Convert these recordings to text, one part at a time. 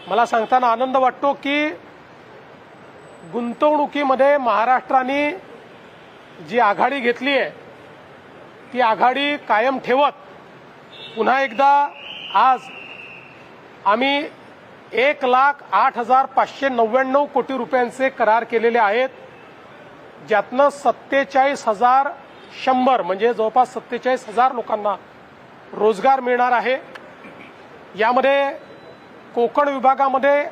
मला सांगताना आनंद वाटतो की गुंतवणुकीमध्ये महाराष्ट्राने जी आघाडी घेतली आहे ती आघाडी कायम ठेवत पुन्हा एकदा आज आम्ही 1,08,599 कोटी रुपयांचे करार केलेले आहेत, ज्यातनं 47,100 म्हणजे जवळपास 47,000 लोकांना रोजगार मिळणार आहे। यामध्ये कोकण विभागामध्ये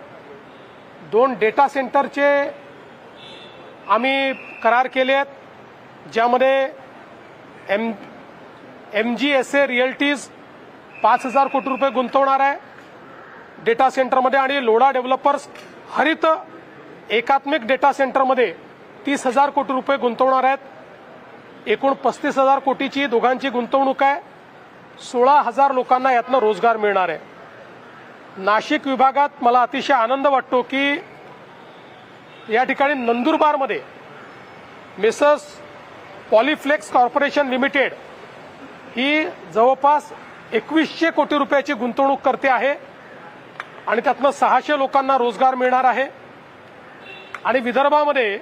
2 डेटा सेंटरचे आम्ही करार केले आहेत, ज्यामध्ये MGSA रिअल्टीज 5,000 कोटी रुपये गुंतवणार आहे डेटा सेंटरमध्ये आणि लोढा डेव्हलपर्स हरित एकात्मिक डेटा सेंटरमध्ये 30,000 कोटी रुपये गुंतवणार आहेत। एकूण 35,000 कोटीची दोघांची गुंतवणूक आहे। 16,000 लोकांना यातनं रोजगार मिळणार आहे। नाशिक विभागात मला अतिशय आनंद वाटतो की या ठिकाणी नंदुरबारमध्ये मेसर्स पॉलिफ्लेक्स कॉर्पोरेशन लिमिटेड ही जवळपास 2100 कोटी रुपयाची गुंतवणूक करते आहे आणि त्यातनं 600 लोकांना रोजगार मिळणार आहे। आणि विदर्भामध्ये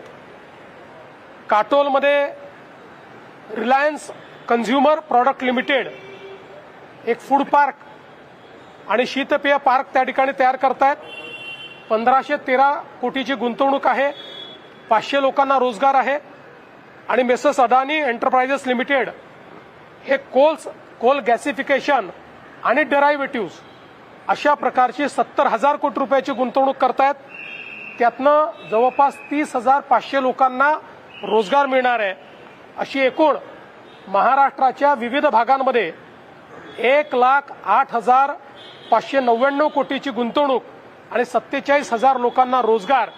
काटोलमध्ये रिलायन्स कन्झ्युमर प्रॉडक्ट लिमिटेड एक फूड पार्क आणि शीतपेय पार्क त्या ठिकाणी तयार करतायत। 1513 कोटीची गुंतवणूक आहे, 500 लोकांना रोजगार आहे। आणि मेसर्स अदानी एंटरप्राइजेस लिमिटेड हे कोल गॅसिफिकेशन आणि डेरायव्हेटिव्हज अशा प्रकारची 70,000 कोटी रुपयाची गुंतवणूक करतायत, त्यातनं जवळपास 30,500 लोकांना रोजगार मिळणार आहे। अशी एकूण महाराष्ट्राच्या विविध भागांमध्ये 1,08,599 कोटीची गुंतवणूक आणि 47,000 लोकांना रोजगार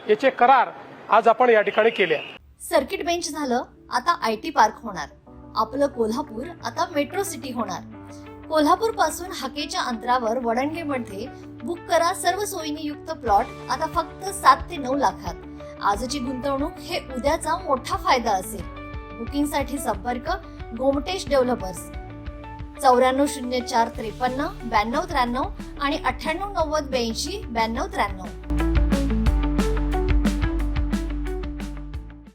याचे करार आज आपण या ठिकाणी केले आहेत। सर्किट बेंच झालं, आता IT पार्क होणार। आपलं कोल्हापूर आता मेट्रो सिटी होणार। कोल्हापूर पासून हाकेच्या अंतरावर वडणगेमध्ये बुक करा सर्व सोयींनी युक्त प्लॉट आता फक्त 7 ते 9 लाखात। आजची गुंतवणूक हे उद्याचा मोठा फायदा असेल। बुकिंगसाठी संपर्क गोमटेश डेव्हलपर्स 940453 9293 आणि 989082 9293।